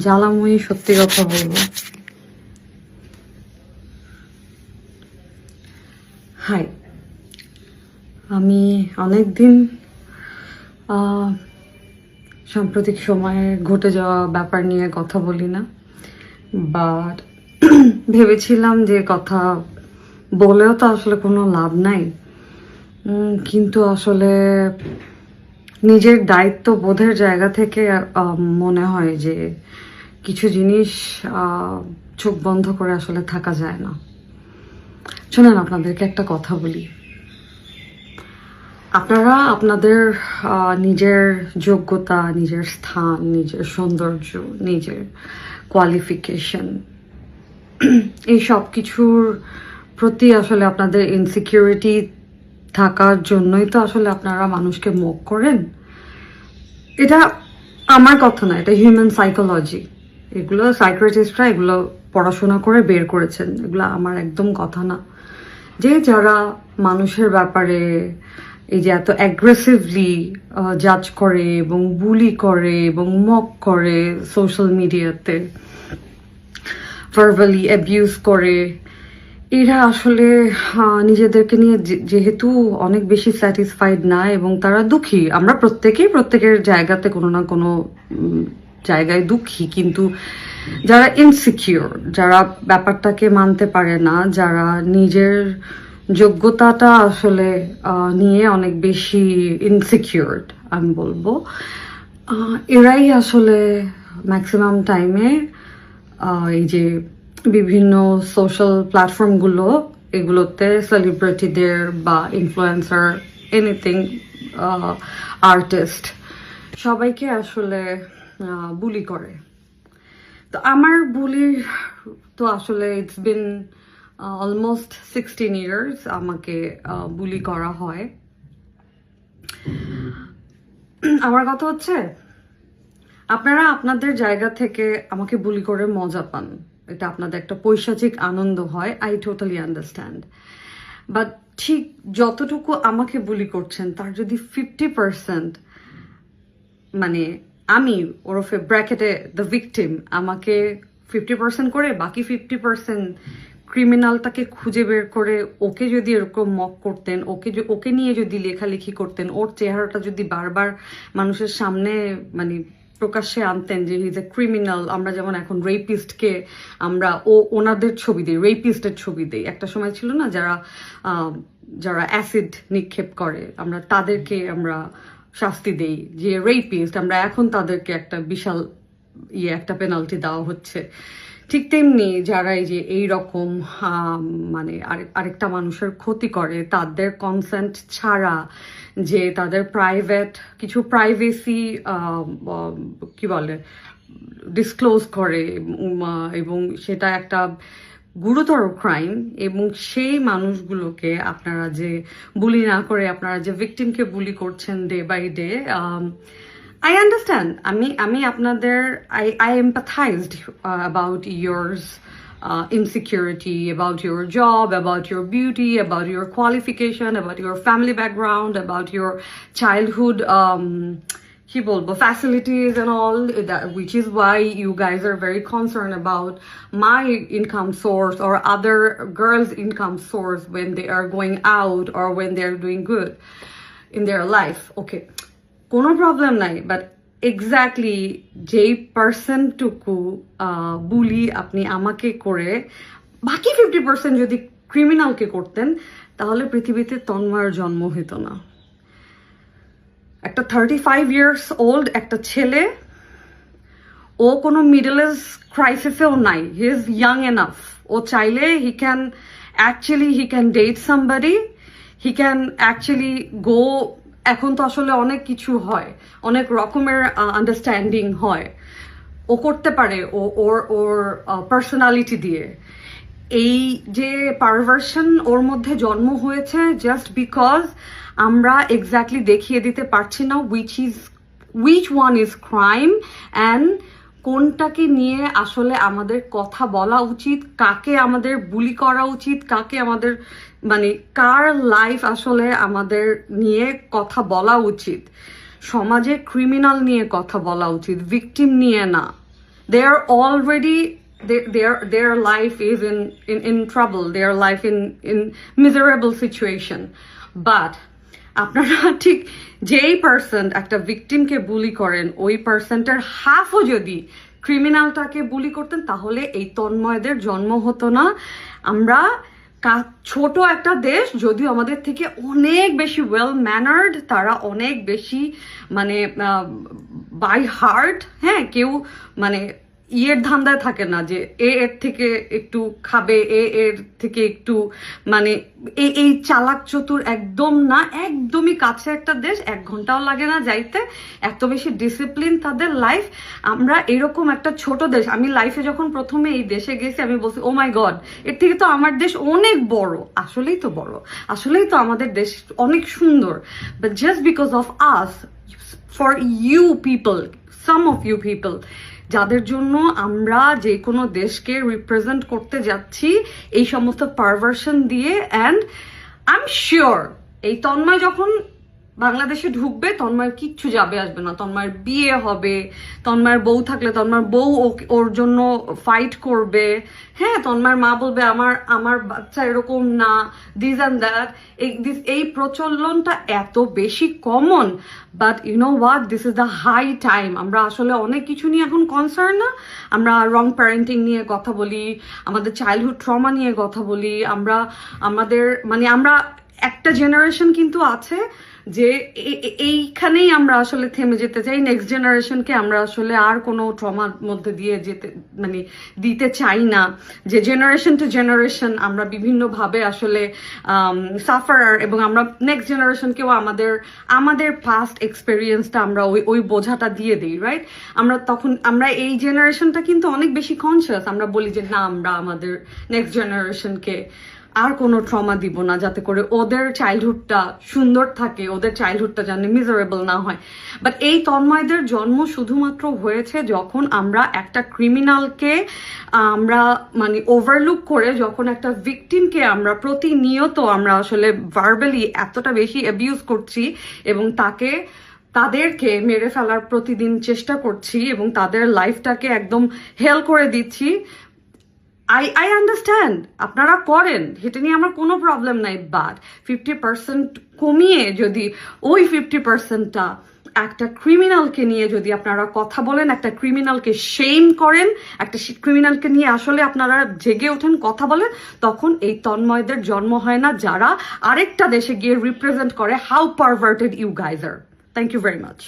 জ্বালাময়ী সত্যি কথা বলবো। হাই, আমি অনেকদিন সাম্প্রতিক সময়ে ঘটে যাওয়া ব্যাপার নিয়ে কথা বলি না, বাট ভেবেছিলাম যে কথা বলেও তো আসলে কোনো লাভ নাই, কিন্তু আসলে নিজের দায়িত্ব বোধের জায়গা থেকে মনে হয় যে কিছু জিনিস চোখ বন্ধ করে আসলে থাকা যায় না। শোনেন, আপনাদেরকে একটা কথা বলি। আপনারা আপনাদের নিজের যোগ্যতা, নিজের স্থান, নিজের সৌন্দর্য, নিজের কোয়ালিফিকেশন, এই সব কিছুর প্রতি আসলে আপনাদের ইনসিকিউরিটি থাকার জন্যই তো আসলে আপনারা মানুষকে মুখ করেন। এটা আমার কথা না, এটা হিউম্যান সাইকোলজি। এগুলো সাইকিয়াট্রিস্টরা এগুলো পড়াশোনা করে বের করেছেন, এগুলো আমার একদম কথা না। যে যারা মানুষের ব্যাপারে এই যে এত অ্যাগ্রেসিভলি জাজ করে এবং বুলি করে এবং মক করে সোশ্যাল মিডিয়াতে, ভার্বালি অ্যাবিউজ করে, এরা আসলে নিজেদেরকে নিয়ে যেহেতু অনেক বেশি স্যাটিসফাইড না এবং তারা দুঃখী। আমরা প্রত্যেকেই প্রত্যেকের জায়গাতে কোনো না কোনো জায়গায় দুঃখী, কিন্তু যারা ইনসিকিউর, যারা ব্যাপারটাকে মানতে পারে না, যারা নিজের যোগ্যতাটা আসলে নিয়ে অনেক বেশি ইনসিকিউরড আমি বলবো, এরাই আসলে ম্যাক্সিমাম টাইমে এই যে বিভিন্ন সোশ্যাল প্ল্যাটফর্মগুলো, এগুলোতে সেলিব্রিটিদের বা ইনফ্লুয়েন্সার, এনিথিং, আর্টিস্ট, সবাইকে আসলে বুলি করে। তো আমার বুলি তো আসলে ইটস বিন অলমোস্ট 16 ইয়ার্স আমাকে বুলি করা হয়। আমার কথা হচ্ছে, আপনারা আপনাদের জায়গা থেকে আমাকে বুলি করে মজা পান, এটা আপনাদের একটা পৈশাচিক আনন্দ হয়, আই টোটালি আন্ডারস্ট্যান্ড। বাট ঠিক যতটুকু আমাকে বুলি করছেন তার যদি 50%, মানে আমি ওরফে ব্র্যাকেটে দ্য ভিকটিম, আমাকে 50% করে বাকি 50% ক্রিমিনালটাকে খুঁজে বের করে ওকে যদি এরকম মক করতেন, ওকে নিয়ে যদি লেখালেখি করতেন, ওর চেহারাটা যদি বারবার মানুষের সামনে মানে প্রকাশ্যে আনতেন যে হি ইজ এ ক্রিমিনাল। আমরা যেমন এখন রেপিস্টকে আমরা ওনাদের ছবি দিই, রেপিস্টের ছবি দিই। একটা সময় ছিল না, যারা অ্যাসিড নিক্ষেপ করে আমরা তাদেরকে আমরা শাস্তি দেই যে রেপিস্ট, আমরা এখন তাদেরকে একটা বিশাল একটা পেনাল্টি দেওয়া হচ্ছে। ঠিক তেমনি যারা এই যে এইরকম মানে আরেকটা মানুষের ক্ষতি করে তাদের কনসেন্ট ছাড়া, যে তাদের প্রাইভেট কিছু প্রাইভেসি কি বলে ডিসক্লোজ করে, এবং সেটা একটা গুরুতর ক্রাইম, এবং সেই মানুষগুলোকে আপনারা যে বুলি না করে আপনারা যে ভিকটিমকে বুলি করছেন day by day, I understand. আমি আপনাদের I empathized about yours insecurity, about your job, about your beauty, about your qualification, about your family background, about your childhood কি বলবো facilities and all that, which is why you guys are very concerned about my income source or other girls' income source when they are going out or when they are doing good in their life. Okay, কোনো problem নাই, but exactly যেই পার্সেন্টটুকু বুলি আপনি আমাকে করে বাকি 50% যদি ক্রিমিনালকে করতেন, তাহলে পৃথিবীতে তন্ময়ের জন্ম হতো না। একটা 35 ইয়ার্স ওল্ড একটা ছেলে, ও কোনো মিডল এজ ক্রাইসিসেও নাই, হি ইজ ইয়াং এনাফ, ও চাইলে he can date somebody, he can actually go. এখন তো আসলে অনেক কিছু হয়, অনেক রকমের আন্ডারস্ট্যান্ডিং হয়, ও করতে পারে ওর পার্সোনালিটি দিয়ে। এই যে পারভার্সন ওর মধ্যে জন্ম হয়েছে জাস্ট বিকজ আমরা এক্স্যাক্টলি দেখিয়ে দিতে পারছি না which one is crime and কোনটাকে নিয়ে আসলে আমাদের কথা বলা উচিত, কাকে আমাদের বুলি করা উচিত, কাকে আমাদের মানে কার লাইফ আসলে আমাদের নিয়ে কথা বলা উচিত। সমাজে ক্রিমিনাল নিয়ে কথা বলা উচিত, ভিকটিম নিয়ে না। they're already their life is in trouble, their life in miserable situation. But আপনারা ঠিক যেই পার্সন একটা ভিকটিমকে বুলি করেন ওই পার্সনটার হাফও যদি ক্রিমিনালটাকে বুলি করতেন তাহলে এই তন্ময়দের জন্ম হতো না। আমরা ছোট একটা দেশ, যদিও আমাদের থেকে অনেক বেশি ওয়েল ম্যানার্ড, তারা অনেক বেশি মানে বাই হার্ট, হ্যাঁ, কেউ মানে ইয়ের ধান্দায় থাকে না যে এর থেকে একটু খাবে, এর থেকে একটু মানে এই চালাক চতুর একদম না, একদমই কাছে একটা দেশ, 1 ঘন্টাও লাগে না যাইতে, এত বেশি ডিসিপ্লিন তাদের লাইফ। আমরা এরকম একটা ছোট দেশ, আমি লাইফে যখন প্রথমে এই দেশে গেছি আমি বলছি ও মাই গড, এর থেকে তো আমার দেশ অনেক বড়। আসলেই তো বড়, আসলেই তো আমাদের দেশ অনেক সুন্দর। But just because of us, for you people, some of you people, যাদের জন্য আমরা যে কোনো দেশকে রিপ্রেজেন্ট করতে যাচ্ছি এই সমস্ত পারভার্সন দিয়ে, অ্যান্ড আই এম শিওর এই তন্ময় যখন বাংলাদেশে ঢুকবে তন্ময়ের কিচ্ছু যাবে আসবে না, তন্ময়ের বিয়ে হবে, তন্ময়ের বউ থাকলে তন্ময়ের বউ ওর জন্য ফাইট করবে, হ্যাঁ, তন্ময়ের মা বলবে আমার বাচ্চা এরকম না, দিস অ্যান্ড দ্যাট। এই প্রচলনটা এত বেশি common, but you know what, this is the high time. আমরা আসলে অনেক কিছু নিয়ে এখন কনসার্ন না, আমরা রং প্যারেন্টিং নিয়ে কথা বলি, আমাদের চাইল্ডহুড ট্রমা নিয়ে কথা বলি, আমরা একটা জেনারেশন কিন্তু আছে যে এইখানেই আমরা আসলে থেমে যেতে চাই, নেক্সট জেনারেশনকে আমরা আসলে আর কোনো ট্রমার মধ্যে দিয়ে যেতে মানে দিতে চাই না, যে জেনারেশন টু জেনারেশন আমরা বিভিন্নভাবে আসলে সাফারার, এবং আমরা নেক্সট জেনারেশনকেও আমাদের পাস্ট এক্সপেরিয়েন্সটা আমরা ওই বোঝাটা দিয়ে দিই, রাইট? আমরা এই জেনারেশনটা কিন্তু অনেক বেশি কনসিয়াস, আমরা বলি যে না, আমরা আমাদের নেক্সট জেনারেশনকে আর কোনো ট্রমা দিব না, যাতে করে ওদের চাইল্ডহুডটা সুন্দর থাকে, ওদের চাইল্ডহুডটা যেন মিজারেবল না হয়। বাট এই তন্ময়দের জন্ম শুধুমাত্র হয়েছে যখন আমরা একটা ক্রিমিনালকে আমরা মানে ওভারলুক করে, যখন একটা ভিকটিমকে আমরা প্রতিনিয়ত আমরা আসলে ভার্বালি এতটা বেশি অ্যাবিউজ করছি এবং তাদেরকে মেরে ফেলার প্রতিদিন চেষ্টা করছি এবং তাদের লাইফটাকে একদম হেল করে দিচ্ছি। I understand আপনারা করেন, এটা নিয়ে আমার কোনো প্রবলেম নাই, বাট 50% কমিয়ে যদি ওই 50%টা একটা ক্রিমিনালকে নিয়ে যদি আপনারা কথা বলেন, একটা ক্রিমিনালকে শেম করেন, একটা ক্রিমিনালকে নিয়ে আসলে আপনারা জেগে ওঠেন, কথা বলেন, তখন এই তন্ময়দের জন্ম হয় না, যারা আরেকটা দেশে গিয়ে রিপ্রেজেন্ট করে how perverted you guys are. Thank you very much.